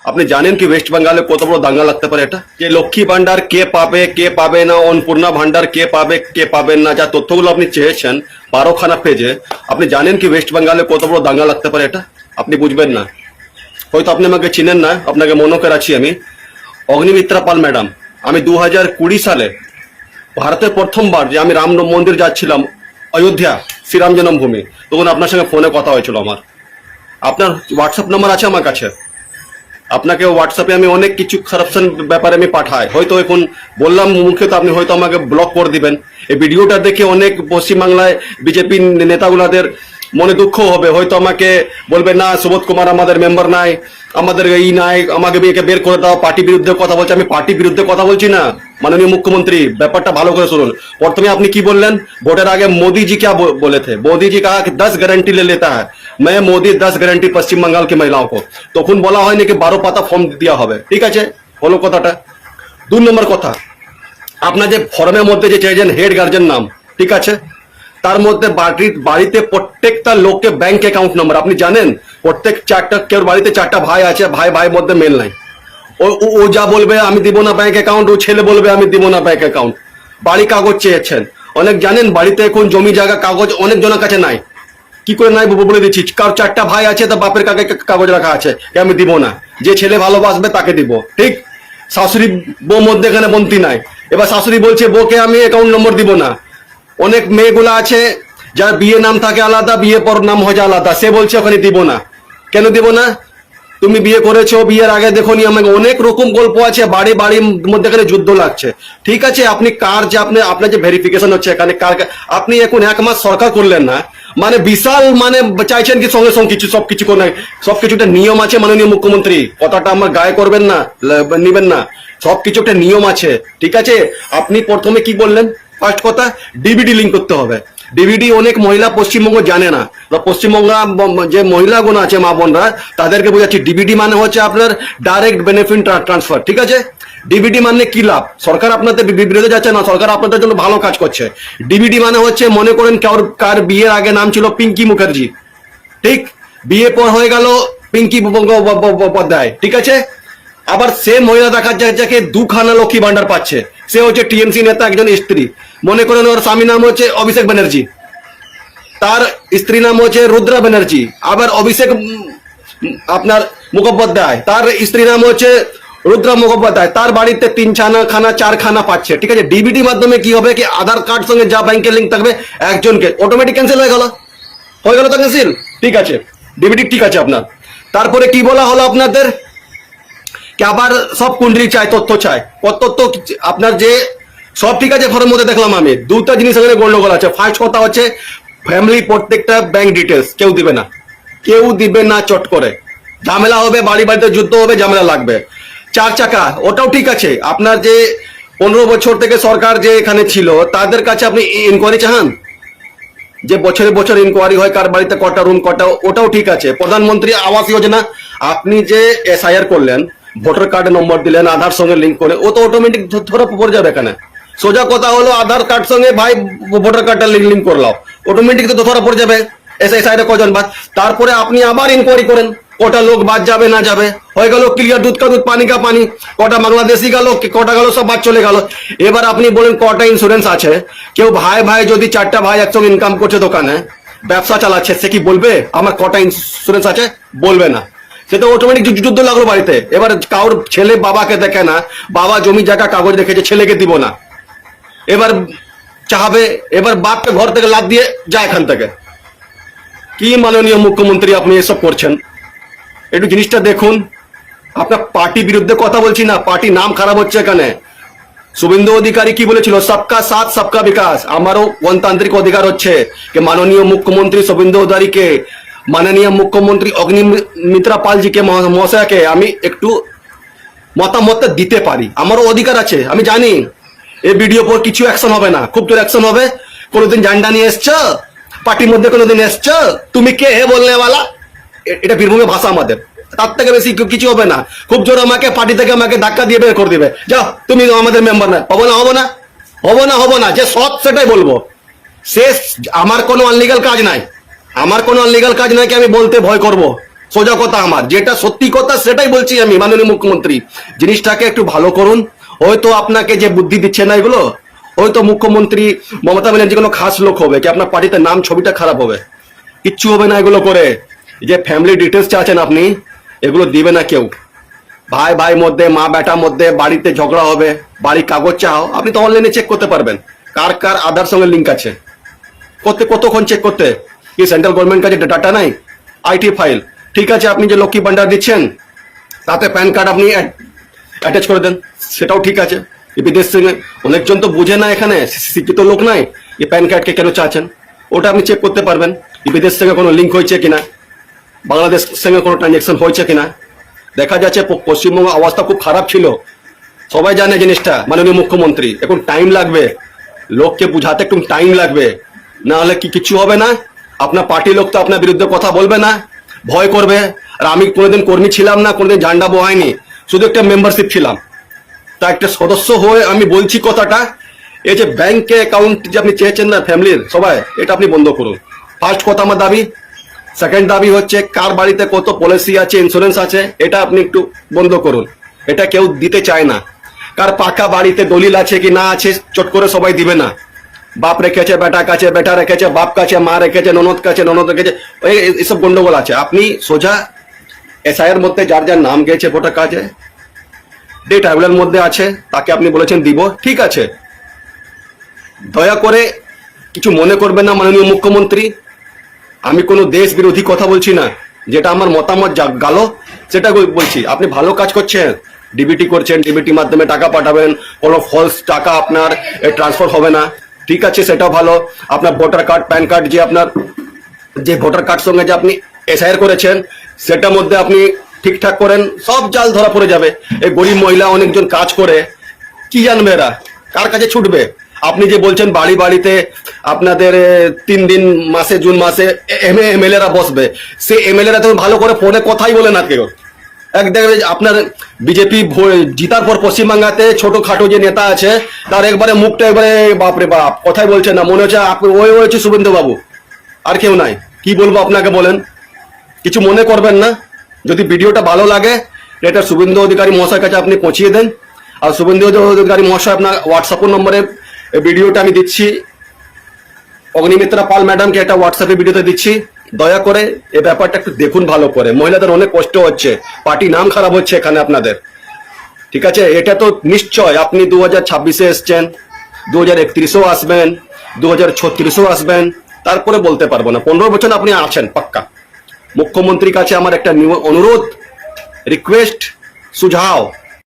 আপনি জানেন কি ওয়েস্ট বেঙ্গলে কত বড় দাঙ্গা লাগতে পারে এটা, যে লক্ষ্মী ভান্ডার কে পাবে না, অন্নপূর্ণা ভান্ডার কে পাবেন না, যা তথ্যগুলো আপনি চেয়েছেন 12খানা পেজে, আপনি জানেন কি ওয়েস্ট বেঙ্গলে কত বড় দাঙ্গা লাগতে পারে এটা? আপনি বুঝবেন না, হয়তো আপনি আমাকে চিনেন না, আপনাকে মনে করাচ্ছি আমি অগ্নিমিত্রা পাল ম্যাডাম। আমি 2020 সালে ভারতের প্রথমবার যে আমি রাম মন্দির যাচ্ছিলাম অযোধ্যা, শ্রীরাম জন্মভূমি, তখন আপনার সঙ্গে ফোনে কথা হয়েছিল আমার। আপনার হোয়াটসঅ্যাপ নাম্বার আছে আমার কাছে, আপনাকে হোয়াটসঅ্যাপে আমি অনেক কিছু কারাপশন ব্যাপারে আমি পাঠাই, হয়তো এখন বললাম মুখে তো আপনি হয়তো আমাকে ব্লক করে দিবেন। এই ভিডিওটা দেখে অনেক পশ্চিমবাংলায় বিজেপি নেতাগুলাদের মনে দুঃখ হবে, হয়তো আমাকে বলবে না সুবোধ কুমার আমাদের মেম্বার নাই, আমাদের এই নাই, আমাকে একে বের করে দাও, পার্টি বিরুদ্ধে কথা বলছে। আমি পার্টি বিরুদ্ধে কথা বলছি না মাননীয় মুখ্যমন্ত্রী, ব্যাপারটা ভালো করে শুনুন। প্রথমে আপনি কি বললেন, ভোটের আগে मोदी जी क्या बोले थे, मोदी जी कहा कि 10 गारंटी ले लेता है, मैं मोदी 10 गारंटी पश्चिम बंगाल की महिलाओं को। তখন বলা হয়নি কি 12 পাতা ফর্ম দেওয়া হবে, ঠিক আছে, হলো কথাটা। 2 নম্বর কথা, আপনার যে ফর্মের মধ্যে যে চাইছেন হেড গার্জেন নাম, ঠিক আছে, তার মধ্যে বাড়িতে প্রত্যেকটা লোককে ব্যাংক অ্যাকাউন্ট নম্বর, আপনি জানেন প্রত্যেক কেউ বাড়িতে 4টা ভাই আছে, ভাইয়ের মধ্যে মেল নাই। ও যা বলবে আমি দিব না ব্যাংক অ্যাকাউন্ট, ও ছেলে বলবে আমি দিব না ব্যাংক অ্যাকাউন্ট। বাড়ি কাগজ চেয়েছেন, অনেক জানেন বাড়িতে এখন জমি জায়গা কাগজ অনেক জনের কাছে নাই। কি করে নাই বলে দিচ্ছি, কারো 4টা ভাই আছে তো বাপের কাগজ রাখা আছে, আমি দিব না, যে ছেলে ভালোবাসবে তাকে দিব, ঠিক। শাশুড়ি বউ মধ্যে এখানে বন্তি নাই, এবার শাশুড়ি বলছে বউকে আমি অ্যাকাউন্ট নম্বর দিব না। অনেক মেয়েগুলা আছে যার বিয়ে নাম থাকে আলাদা, বিয়ে পর নাম হয়ে যায় আলাদা, সে বলছে ওখানে দিব না। কেন দিব না? তুমি বিয়ে করেছো, বিয়ের আগে দেখো নি, আমাকে অনেক রকম গল্প আছে, বাড়ির মধ্যে এখানে যুদ্ধ লাগছে, ঠিক আছে। আপনি কার যে আপনার যে ভেরিফিকেশন হচ্ছে এখানে কার, আপনি এখন 1 মাস সরকার করলেন না, মানে বিশাল মানে চাইছেন কি সঙ্গে সঙ্গে সবকিছু করে, সবকিছু একটা নিয়ম আছে মাননীয় মুখ্যমন্ত্রী, কথাটা আমার গায়ে করবেন না, নিবেন না, সবকিছু একটা নিয়ম আছে, ঠিক আছে। আপনি প্রথমে কি বললেন, ফার্স্ট কথা ডিবিডি লিঙ্ক করতে হবে। ডিবিডি অনেক মহিলা পশ্চিমবঙ্গ জানে না, পশ্চিমবঙ্গ যে মহিলাগুলো আছে মা বোনরা তাদেরকে বোঝাচ্ছি, ডিবিডি মানে হচ্ছে আপনার ডাইরেক্ট বেনিফিট ট্রান্সফার, ঠিক আছে। ডিবিডি মানে কি লাভ, সরকার আপনাদের বিরুদ্ধে যাচ্ছে না, সরকার আপনাদের জন্য ভালো কাজ করছে। ডিবিডি মানে হচ্ছে মনে করেন কার বিয়ের আগে নাম ছিল পিঙ্কি মুখার্জি, ঠিক, বিয়ে পর হয়ে গেল পিঙ্কি বন্দ্যোপাধ্যায়, ঠিক আছে। আবার সে মহিলা দেখা যায় যাকে 2খানা লক্ষ্মী ভান্ডার পাচ্ছে, সে হচ্ছে টিএমসি নেতা একজন স্ত্রী, মনে করেন ওর স্বামী নাম হচ্ছে অভিষেক ব্যানার্জি, তার স্ত্রী নাম হচ্ছে রুদ্রা ব্যানার্জি। আবার অভিষেক আপনার মুখোপাধ্যায়, তার স্ত্রী নাম হচ্ছে রুদ্রা মুখোপাধ্যায়, তার বাড়িতে 3খানা 4খানা পাচ্ছে, ঠিক আছে। ডিবিটি মাধ্যমে কি হবে কি আধার কার্ড সঙ্গে যা ব্যাংকের লিঙ্ক থাকবে একজনকে অটোমেটিক ক্যান্সেল হয়ে গেল তো ক্যান্সেল, ঠিক আছে, ডিবিটি ঠিক আছে আপনার। তারপরে কি বলা হলো আপনাদের কি আবার সব কুণ্ডলি চাই, তথ্য চাই, তথ্য আপনার যে সব ঠিক আছে, ফর্মের মধ্যে দেখলাম আমি 2টা জিনিস এখানে গন্ডগোল আছে। ফার্স্ট কথা হচ্ছে ফ্যামিলি প্রত্যেকটা ব্যাংক ডিটেলস কেউ দিবে না, চট করে ঝামেলা হবে, বাড়িতে যুদ্ধ হবে, ঝামেলা লাগবে। 4 চাকা ওটাও ঠিক আছে, আপনার যে 15 বছর থেকে সরকার যে এখানে ছিল তাদের কাছে আপনি ইনকোয়ারি চান, যে বছর ইনকোয়ারি হয় কার বাড়িতে কটা রুম কটা, ওটাও ঠিক আছে। প্রধানমন্ত্রী আবাস যোজনা আপনি যে এসআইআর করলেন, ভোটার কার্ডে নম্বর দিলেন, আধার সঙ্গে লিঙ্ক করে, ও তো অটোমেটিক ধরা পড়ে যাবে এখানে। সোজা কথা হলো আধার কার্ড সঙ্গে ভাই ভোটার কার্ডটা লিঙ্ক করলাম, অটোমেটিক তো ধরা পড়ে যাবে এসআইআর কজন বাদ। তারপরে আপনি আবার ইনকোয়ারি করেন কটা লোক বাদ যাবে না যাবে, হয়ে গেল ক্লিয়ার, দুধ কা দুধ পানি কা পানি, কটা বাংলাদেশি গেল কটা গেল সব বাদ চলে গেল। এবার আপনি বলেন কটা ইন্স্যুরেন্স আছে, কেউ ভাই যদি 4টা ভাই একসঙ্গে ইনকাম করছে, দোকানে ব্যবসা চালাচ্ছে, সে কি বলবে আমার কটা ইন্স্যুরেন্স আছে? বলবে না, সে তো অটোমেটিক যুদ্ধ লাগলো বাড়িতে। এবার কারোর ছেলে বাবাকে দেখে না, বাবা জমি জায়গা কাগজ দেখেছে, ছেলেকে দিব না, এবার চাহাবে, এবার বাপকে ঘর থেকে লাদ দিয়ে যায় এখান থেকে। কি মাননীয় মুখ্যমন্ত্রী আপনি এসব করছেন, একটু জিনিসটা দেখুন। আপনার পার্টি বিরুদ্ধে কথা বলছি না, পার্টি নাম খারাপ হচ্ছে এখানে। শুভেন্দু অধিকারী কি বলেছিল, সবকা সাথ সবকা বিকাশ। আমারও গণতান্ত্রিক অধিকার হচ্ছে যে মাননীয় মুখ্যমন্ত্রী শুভেন্দু অধিকারীকে, মাননীয় মুখ্যমন্ত্রী অগ্নিমিত্রা পালজিকে মহাশয়কে আমি একটু মতামত দিতে পারি, আমারও অধিকার আছে। আমি জানি এই ভিডিও পর কিছু অ্যাকশন হবে না, খুব জোর অ্যাকশন হবে। কোনোদিন জান্ডা নিয়ে এসছো পার্টির মধ্যে, কোনোদিন এসছো তুমি কে হে বলনে वाला, এটা বীরভূমের ভাষা আমাদের, তার থেকে বেশি কিছু হবে না। খুব জোর আমাকে পার্টি থেকে আমাকে ধাক্কা দিয়ে বের করে দিবে, যাও তুমি আমাদের মেম্বার না। হবো না, যে সৎ সেটাই বলবো। শেষ, আমার কোনো আনলিগাল কাজ নাই, কি আমি বলতে ভয় করব, সোজা কথা আমার, যেটা সত্যি কথা সেটাই বলছি আমি। মাননীয় মুখ্যমন্ত্রী, জিনিসটাকে একটু ভালো করুন। হয়তো আপনাকে যে বুদ্ধি দিচ্ছে না এগুলো, হয়তো মুখ্যমন্ত্রী মমতা ব্যানার্জি কোনো খাস লোক হবে কি আপনার পার্টিতে নাম ছবিটা খারাপ হবে? কিচ্ছু হবে না এগুলো করে। যে ফ্যামিলি ডিটেলস চাচ্ছেন আপনি, এগুলো দিবে না কেউ। ভাই ভাই মধ্যে, মা বেটার মধ্যে বাড়িতে ঝগড়া হবে, বাড়ির কাগজ চাও, আপনি তো অনলাইনে চেক করতে পারবেন কার কার আধার সঙ্গে লিঙ্ক আছে। কতক্ষণ চেক করতে? কি সেন্ট্রাল গভর্নমেন্ট কাছে ডাটা নাই? আইটি ফাইল ঠিক আছে, আপনি যে লক্ষ্মী ভান্ডার দিচ্ছেন তাতে প্যান কার্ড আপনি অ্যাটাচ করে দেন, সেটাও ঠিক আছে। বিদেশ থেকে অনেকজন তো বুঝে না, এখানে শিক্ষিত লোক নাই, এই প্যান কার্ডকে কেন চাচ্ছেন, ওটা আপনি চেক করতে পারবেন। বিদেশ থেকে কোনো লিঙ্ক হয়েছে কিনা, বাংলাদেশ সঙ্গে কোনো ট্রানজ্যাকশন হয়েছে কিনা। দেখা যাচ্ছে পশ্চিমবঙ্গ অবস্থা খুব খারাপ ছিল, সবাই জানে জিনিসটা। মাননীয় মুখ্যমন্ত্রী, এখন টাইম লাগবে, লোককে বুঝাতে একটু টাইম লাগবে, না হলে কিছু হবে না। আপনার পার্টির লোক তো আপনার বিরুদ্ধে কথা বলবে না, ভয় করবে। আর আমি কোনোদিন কর্মী ছিলাম না, কোনোদিন ঝান্ডা বহাইনি, শুধু একটা মেম্বারশিপ ছিলাম। তা একটা সদস্য হয়ে আমি বলছি কথাটা, এই যে ব্যাংকে অ্যাকাউন্ট যে আপনি চেয়েছেন না ফ্যামিলির সবাই, এটা আপনি বন্ধ করুন। ফার্স্ট কথা আমার দাবি। সেকেন্ড দাবি হচ্ছে কার বাড়িতে কত পলিসি আছে, ইন্স্যুরেন্স আছে, এটা আপনি একটু বন্ধ করুন। এটা কেউ দিতে চায় না। কার পাকা বাড়িতে দলিল আছে কি না আছে চট করে সবাই দিবে না। বাপ রেখেছে বেটা কাছে, বেটা রেখেছে বাপ কাছে, মা রেখেছে ননদ কাছে, ননদ রেখেছে, এইসব গন্ডগোল আছে। আপনি সোজা এসআইয়ের মধ্যে যার যার নাম গেছে ভোটার কার্ডে, ডেট ট্রাইব্যুনাল মধ্যে আছে, তাকে আপনি বলেছেন দিব, ঠিক আছে। দয়া করে কিছু মনে করবেন না মাননীয় মুখ্যমন্ত্রী, আমি কোনো দেশ বিরোধী কথা বলছি না, যেটা আমার মতামত গেল সেটা বলছি। আপনি ভালো কাজ করছেন, ডিবিটি করছেন, ডিবিটি মাধ্যমে টাকা পাঠাবেন, কোনো ফলস টাকা আপনার ট্রান্সফার হবে না, ঠিক আছে, সেটাও ভালো। আপনার ভোটার কার্ড, প্যান কার্ড যে আপনার যে ভোটার কার্ড সঙ্গে যে আপনি এসআইআর করেছেন, সেটার মধ্যে আপনি ঠিকঠাক করেন, সব জাল ধরা পড়ে যাবে। এই গরিব মহিলা অনেকজন কাজ করে, কি জানবে এরা, কার কাছে ছুটবে? আপনি যে বলছেন বাড়ি বাড়িতে আপনাদের 3 দিন মাসে, জুন মাসে এমএলএরা বসবে, সে এমএলএরা তো ভালো করে ফোনে কথাই বলে না কেউ। এক দেখবে আপনার বিজেপি জিতার পর পশ্চিমবাংলাতে ছোটখাটো যে নেতা আছে, তার একবারে মুখটা একবারে বাপরে বাপ, কথাই বলছে না, মনে হচ্ছে ওই হচ্ছে শুভেন্দু বাবু, আর কেউ নাই। কি বলবো আপনাকে বলেন, কিছু মনে করবেন না। যদি ভিডিওটা ভালো লাগে, এটা শুভেন্দু অধিকারী মহাশয়ের কাছে আপনি পৌঁছিয়ে দেন। আর শুভেন্দু অধিকারী মহাশয় আপনার হোয়াটসঅ্যাপ নম্বরে ভিডিওটা আমি দিচ্ছি, অগ্নিমিত্রা পাল ম্যাডামকে একটা হোয়াটসঅ্যাপে ভিডিওতে দিচ্ছি। দয়া করে এই ব্যাপারটা একটু দেখুন ভালো করে, মহিলাদের অনেক কষ্ট হচ্ছে, পার্টি নাম খারাপ হচ্ছে এখানে আপনাদের, ঠিক আছে। এটা তো নিশ্চয় আপনি 2026-এ এসছেন, 2031-ও আসবেন, 2036-ও আসবেন, তারপরে বলতে পারবো না। 15 বছর আপনি আছেন পাক্কা। মুখ্যমন্ত্রীর কাছে আমার একটা অনুরোধ, রিকোয়েস্ট, সুঝাও,